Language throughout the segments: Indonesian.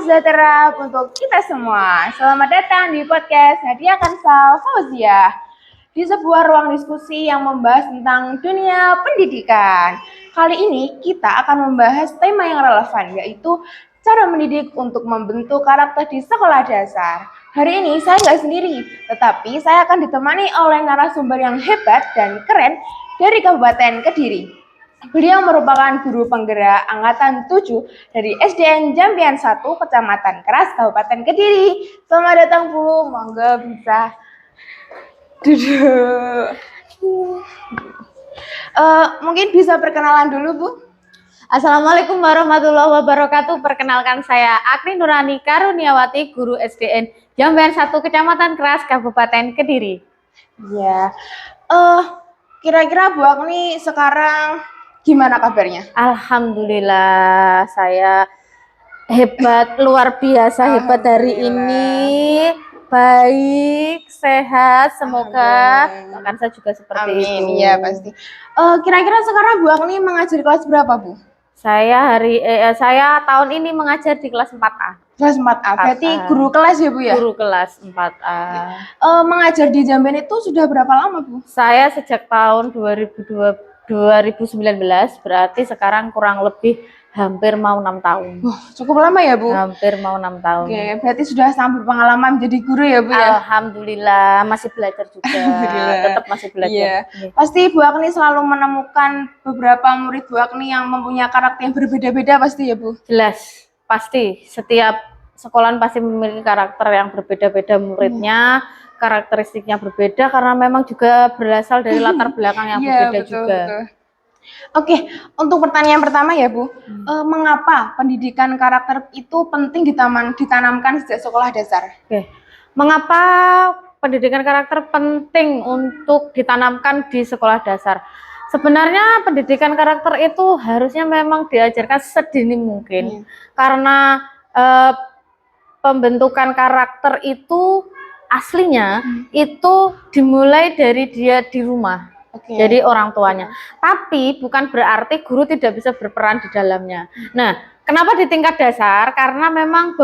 Salam sejahtera untuk kita semua. Selamat datang di podcast Nadia Kansa Fauzia. Di sebuah ruang diskusi yang membahas tentang dunia pendidikan. Kali ini kita akan membahas tema yang relevan, yaitu cara mendidik untuk membentuk karakter di sekolah dasar. Hari ini saya nggak sendiri, tetapi saya akan ditemani oleh narasumber yang hebat dan keren dari Kabupaten Kediri. Beliau merupakan guru penggerak angkatan 7 dari SDN Jampian 1, Kecamatan Keras, Kabupaten Kediri. Selamat datang Bu, monggo bisa duduk. Mungkin bisa perkenalan dulu Bu. Assalamualaikum warahmatullahi wabarakatuh. Perkenalkan saya Akri Nurani Karuniawati, guru SDN Jampian 1, Kecamatan Keras, Kabupaten Kediri. Ya, kira-kira Bu Akni sekarang gimana kabarnya? Alhamdulillah, saya hebat, luar biasa hebat hari ini. Baik, sehat, semoga bahkan saya juga seperti itu. Amin, ya pasti. Kira-kira sekarang Bu Akni mengajar kelas berapa Bu? Saya tahun ini mengajar di kelas 4A. Kelas 4A, berarti guru kelas ya Bu ya? Guru kelas 4A. Mengajar di Jamban itu sudah berapa lama Bu? Saya sejak tahun 2019, berarti sekarang kurang lebih hampir mau 6 tahun. Cukup lama ya Bu? Hampir mau 6 tahun. Oke, berarti sudah sangat berpengalaman menjadi guru ya Bu ya? Alhamdulillah, masih belajar juga. Tetap masih belajar. Iya. Pasti Bu Akni selalu menemukan beberapa murid Bu Akni yang mempunyai karakter yang berbeda-beda pasti ya Bu? Jelas, pasti. Setiap sekolahan pasti memiliki karakter yang berbeda-beda muridnya. Karakteristiknya berbeda karena memang juga berasal dari latar belakang yang berbeda betul, juga. Betul. Oke, untuk pertanyaan pertama ya Bu, mengapa pendidikan karakter itu penting ditanamkan sejak sekolah dasar? Oke, mengapa pendidikan karakter penting untuk ditanamkan di sekolah dasar? Sebenarnya pendidikan karakter itu harusnya memang diajarkan sedini mungkin, karena pembentukan karakter itu aslinya itu dimulai dari dia di rumah. Jadi orang tuanya. Tapi bukan berarti guru tidak bisa berperan di dalamnya. Nah, kenapa di tingkat dasar? Karena memang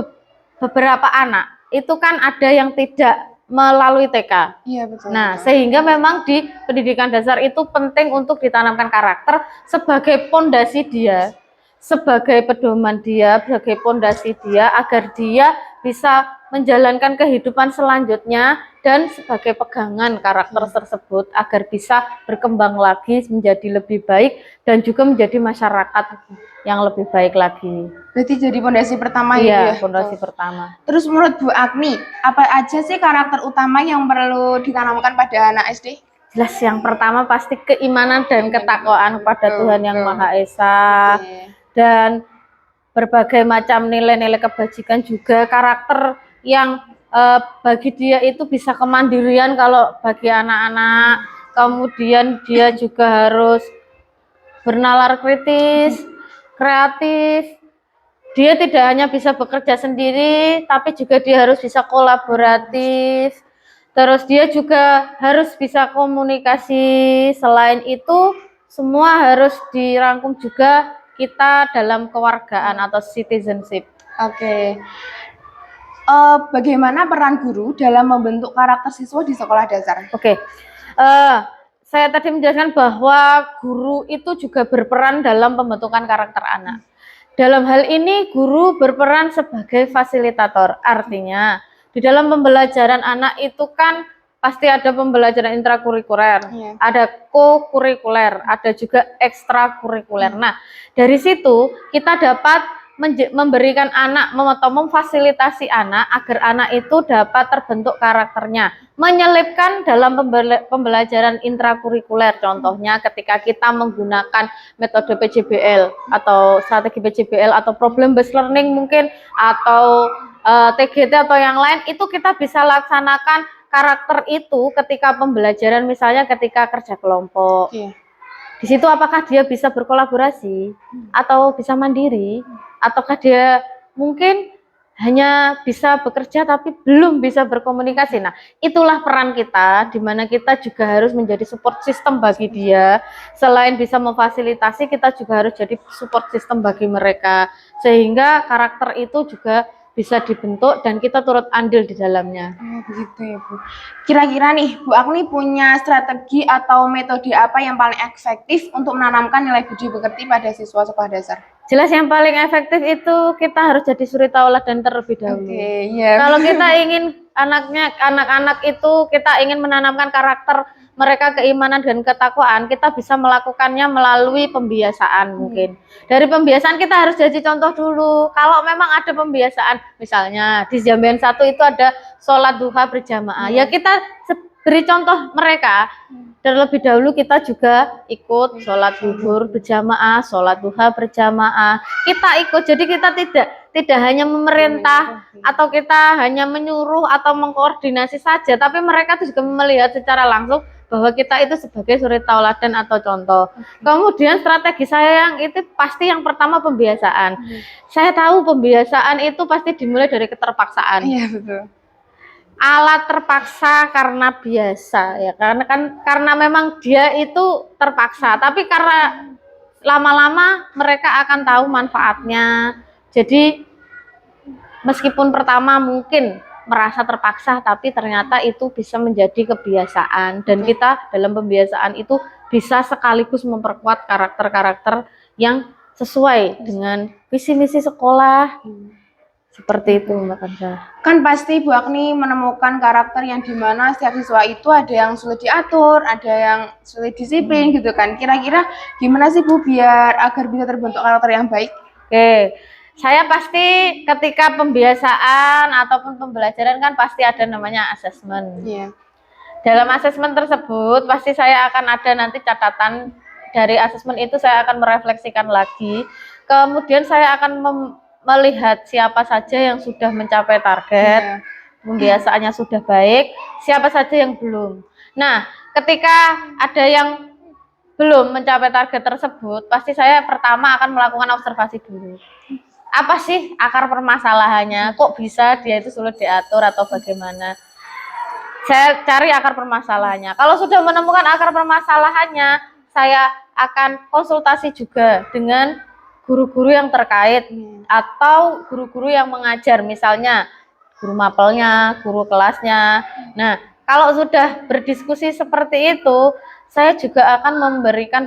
beberapa anak itu kan ada yang tidak melalui TK. Iya, betul. Nah, sehingga memang di pendidikan dasar itu penting untuk ditanamkan karakter sebagai pondasi dia, sebagai pedoman dia, sebagai pondasi dia agar dia bisa menjalankan kehidupan selanjutnya dan sebagai pegangan karakter tersebut agar bisa berkembang lagi menjadi lebih baik dan juga menjadi masyarakat yang lebih baik lagi. Berarti jadi pondasi pertama ya? Iya, pondasi pertama. Terus menurut Bu Akni, apa aja sih karakter utama yang perlu ditanamkan pada anak SD? Jelas, yang pertama pasti keimanan dan ketakwaan kepada Tuhan Yang Maha Esa. Dan berbagai macam nilai-nilai kebajikan juga, karakter yang bagi dia itu bisa kemandirian kalau bagi anak-anak, kemudian dia juga harus bernalar kritis, kreatif, dia tidak hanya bisa bekerja sendiri, tapi juga dia harus bisa kolaboratif, terus dia juga harus bisa komunikasi. Selain itu semua harus dirangkum juga kita dalam kewargaan atau citizenship. Oke. Bagaimana peran guru dalam membentuk karakter siswa di sekolah dasar? Oke. Saya tadi menjelaskan bahwa guru itu juga berperan dalam pembentukan karakter anak. Dalam hal ini guru berperan sebagai fasilitator. Artinya di dalam pembelajaran anak itu kan pasti ada pembelajaran intrakurikuler, ada co-kurikuler, ada juga ekstrakurikuler. Nah, dari situ kita dapat memberikan anak atau memfasilitasi anak agar anak itu dapat terbentuk karakternya, menyelipkan dalam pembelajaran intrakurikuler. Contohnya ketika kita menggunakan metode PJBL atau strategi PJBL atau problem based learning mungkin, atau TGT atau yang lain, itu kita bisa laksanakan karakter itu ketika pembelajaran, misalnya ketika kerja kelompok. Di situ apakah dia bisa berkolaborasi atau bisa mandiri, ataukah dia mungkin hanya bisa bekerja tapi belum bisa berkomunikasi. Nah, itulah peran kita, di mana kita juga harus menjadi support system bagi dia. Selain bisa memfasilitasi, kita juga harus jadi support system bagi mereka, sehingga karakter itu juga bisa dibentuk dan kita turut andil di dalamnya. Oh, begitu ya Bu. Kira-kira nih Bu Agni punya strategi atau metode apa yang paling efektif untuk menanamkan nilai budi pekerti pada siswa sekolah dasar? Jelas yang paling efektif itu kita harus jadi suri tauladan terlebih dahulu. Iya. Kalau kita ingin anak-anak itu kita ingin menanamkan karakter mereka, keimanan dan ketakwaan, kita bisa melakukannya melalui pembiasaan mungkin. Dari pembiasaan kita harus jadi contoh dulu. Kalau memang ada pembiasaan, misalnya di Jamban 1 itu ada sholat duha berjamaah, ya kita beri contoh mereka. Terlebih dahulu kita juga ikut sholat zuhur berjamaah, sholat duha berjamaah. Kita ikut, jadi kita tidak hanya memerintah atau kita hanya menyuruh atau mengkoordinasi saja, tapi mereka juga melihat secara langsung bahwa kita itu sebagai suri tauladan atau contoh. Kemudian strategi saya yang itu pasti yang pertama pembiasaan. Saya tahu pembiasaan itu pasti dimulai dari keterpaksaan. Iya betul. Alat terpaksa karena biasa ya, karena memang dia itu terpaksa, tapi karena lama-lama mereka akan tahu manfaatnya. Jadi meskipun pertama mungkin merasa terpaksa, tapi ternyata itu bisa menjadi kebiasaan dan kita dalam pembiasaan itu bisa sekaligus memperkuat karakter-karakter yang sesuai dengan visi misi sekolah. Seperti itu Mbak Kansa. Kan pasti Bu Agni menemukan karakter yang dimana setiap siswa itu ada yang sulit diatur, ada yang sulit disiplin gitu kan. Kira-kira gimana sih Bu biar agar bisa terbentuk karakter yang baik? Oke, saya pasti ketika pembiasaan ataupun pembelajaran kan pasti ada namanya asesmen. Iya. Dalam asesmen tersebut pasti saya akan ada nanti catatan dari asesmen itu, saya akan merefleksikan lagi. Kemudian saya akan melihat siapa saja yang sudah mencapai target, pembiasaannya sudah baik, siapa saja yang belum. Nah, ketika ada yang belum mencapai target tersebut, pasti saya pertama akan melakukan observasi dulu. Apa sih akar permasalahannya? Kok bisa dia itu sulit diatur atau bagaimana? Saya cari akar permasalahannya. Kalau sudah menemukan akar permasalahannya, saya akan konsultasi juga dengan guru-guru yang terkait atau guru-guru yang mengajar, misalnya guru mapelnya, guru kelasnya. Nah, kalau sudah berdiskusi seperti itu, saya juga akan memberikan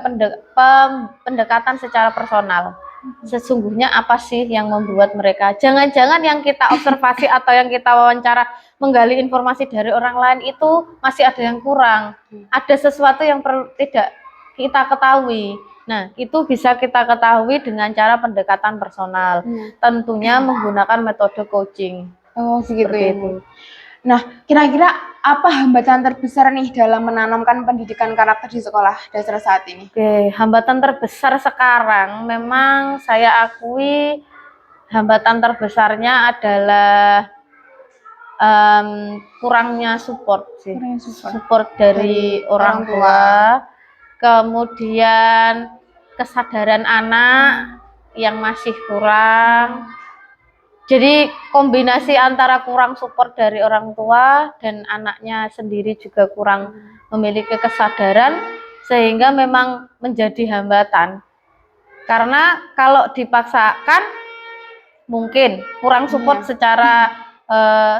pendekatan secara personal. Sesungguhnya apa sih yang membuat mereka, jangan-jangan yang kita observasi atau yang kita wawancara menggali informasi dari orang lain itu masih ada yang kurang, ada sesuatu yang perlu tidak kita ketahui. Nah, itu bisa kita ketahui dengan cara pendekatan personal. Tentunya menggunakan metode coaching. Oh, begitu ya, Bu. Nah, kira-kira apa hambatan terbesar nih dalam menanamkan pendidikan karakter di sekolah dasar saat ini? Oke, hambatan terbesar sekarang memang saya akui hambatan terbesarnya adalah kurangnya support sih. Support dari orang tua. Kemudian kesadaran anak yang masih kurang. Jadi kombinasi antara kurang support dari orang tua dan anaknya sendiri juga kurang memiliki kesadaran, sehingga memang menjadi hambatan. Karena kalau dipaksakan mungkin kurang support secara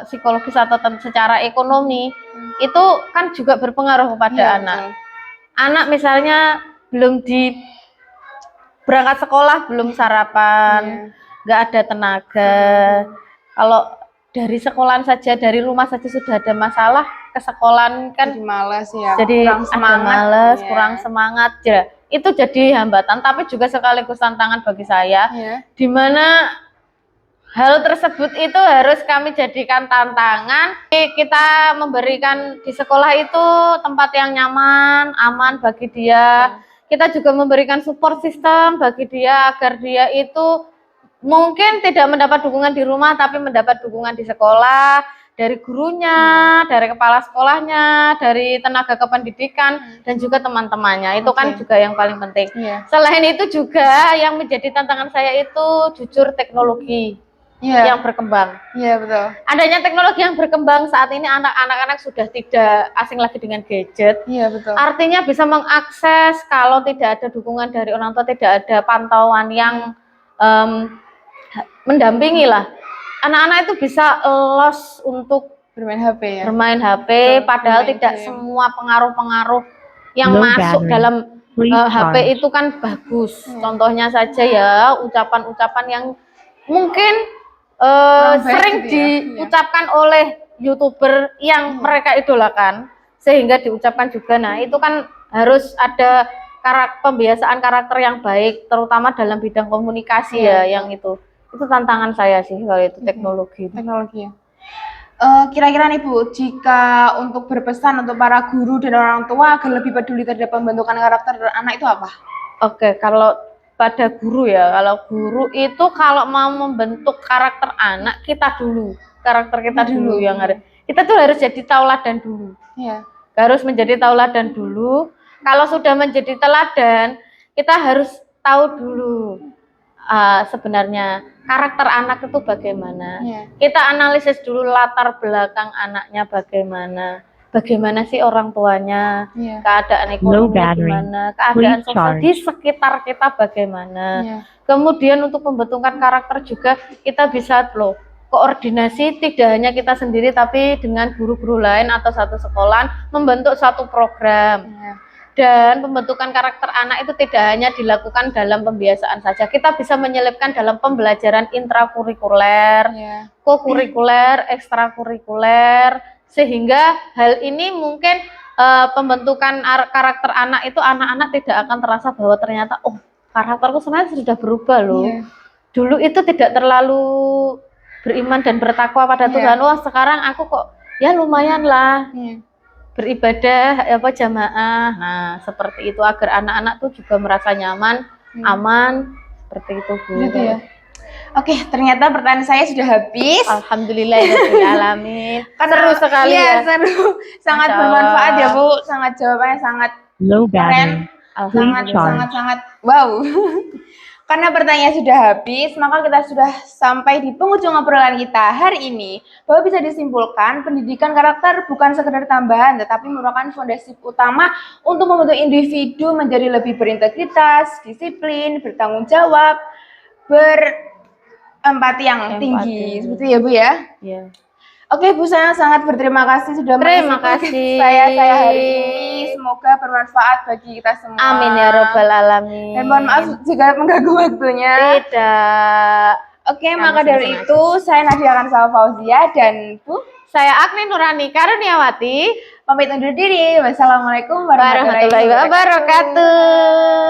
psikologis atau secara ekonomi, itu kan juga berpengaruh kepada anak. Anak misalnya belum berangkat sekolah, belum sarapan, nggak ada tenaga. Kalau dari sekolahan saja, dari rumah saja sudah ada masalah, ke sekolahan kan jadi malas ya, jadi kurang semangat, males, kurang semangat ya. Itu jadi hambatan, tapi juga sekaligus tantangan bagi saya, di mana hal tersebut itu harus kami jadikan tantangan. Kita memberikan di sekolah itu tempat yang nyaman, aman bagi dia. Kita juga memberikan support system bagi dia agar dia itu mungkin tidak mendapat dukungan di rumah, tapi mendapat dukungan di sekolah, dari gurunya, dari kepala sekolahnya, dari tenaga kependidikan, dan juga teman-temannya. Itu kan juga yang paling penting. Selain itu juga yang menjadi tantangan saya itu jujur teknologi. Yang berkembang. Iya betul. Adanya teknologi yang berkembang saat ini, anak-anak sudah tidak asing lagi dengan gadget. Iya betul. Artinya bisa mengakses, kalau tidak ada dukungan dari orang tua, tidak ada pantauan yang mendampingi lah. anak-anak itu bisa loss untuk Bermain HP ya. bermain HP, Betul, padahal bermain tidak game. semua pengaruh-pengaruh yang Low masuk battery. dalam Please HP charge. itu kan bagus. Iya. Contohnya saja ya, ucapan-ucapan yang mungkin Kurang baik sering gitu ya. Iya. diucapkan oleh YouTuber yang mereka idolakan, sehingga diucapkan juga. Nah, itu kan harus ada pembiasaan karakter yang baik, terutama dalam bidang komunikasi Iya, ya, yang itu. Itu tantangan saya sih kalau itu teknologi. Teknologi ya. Kira-kira nih Bu, jika untuk berpesan untuk para guru dan orang tua agar lebih peduli terhadap pembentukan karakter anak itu apa? Oke, kalau pada guru ya, kalau guru itu kalau mau membentuk karakter anak, karakter kita dulu yang harus. Kita tuh harus jadi tauladan dulu. Iya. Harus menjadi tauladan dulu. Kalau sudah menjadi teladan, kita harus tahu dulu sebenarnya karakter anak itu bagaimana. Iya. Kita analisis dulu latar belakang anaknya bagaimana sih orang tuanya, Iya. keadaan Low ekonomi battery. gimana, keadaan Please sosial charge. di sekitar kita bagaimana. Iya. Kemudian untuk pembentukan karakter juga kita bisa koordinasi tidak hanya kita sendiri tapi dengan guru-guru lain atau satu sekolah membentuk satu program. Iya. Dan pembentukan karakter anak itu tidak hanya dilakukan dalam pembiasaan saja. Kita bisa menyelipkan dalam pembelajaran intrakurikuler, Iya. kokurikuler, ekstrakurikuler, sehingga hal ini mungkin pembentukan karakter anak itu anak-anak tidak akan terasa bahwa ternyata karakterku sebenarnya sudah berubah loh. Iya. Dulu itu tidak terlalu beriman dan bertakwa pada Iya. Tuhan. Wah, sekarang aku kok ya lumayan lah Iya. beribadah jamaah. Nah, seperti itu agar anak-anak tuh juga merasa nyaman, aman, seperti itu Bu. Gitu ya. Oke, ternyata pertanyaan saya sudah habis. Alhamdulillahirobbilalamin. Seru sekali Iya, ya. seru. Sangat Masya bermanfaat ya Allah. Bu. Sangat jawabannya sangat Low keren. battery. Sangat wow. Karena pertanyaan sudah habis, maka kita sudah sampai di penghujung obrolan kita hari ini. Bahwa bisa disimpulkan, pendidikan karakter bukan sekedar tambahan, tetapi merupakan fondasi utama untuk membentuk individu menjadi lebih berintegritas, disiplin, bertanggung jawab, berempati yang tinggi. Seperti itu ya Bu ya? Iya. Oke Bu, saya sangat berterima kasih sudah Terima mengisi kasih. saya hari ini. Semoga bermanfaat bagi kita semua. Amin ya robbal alamin. Dan mohon maaf jika mengganggu waktunya. Tidak. Oke, maka dari sama-sama. itu saya Nadia Kansal Fauzia dan Bu Saya Agni Nurani Karuniawati. pamit undur diri. Wassalamualaikum Warahmatullahi wabarakatuh.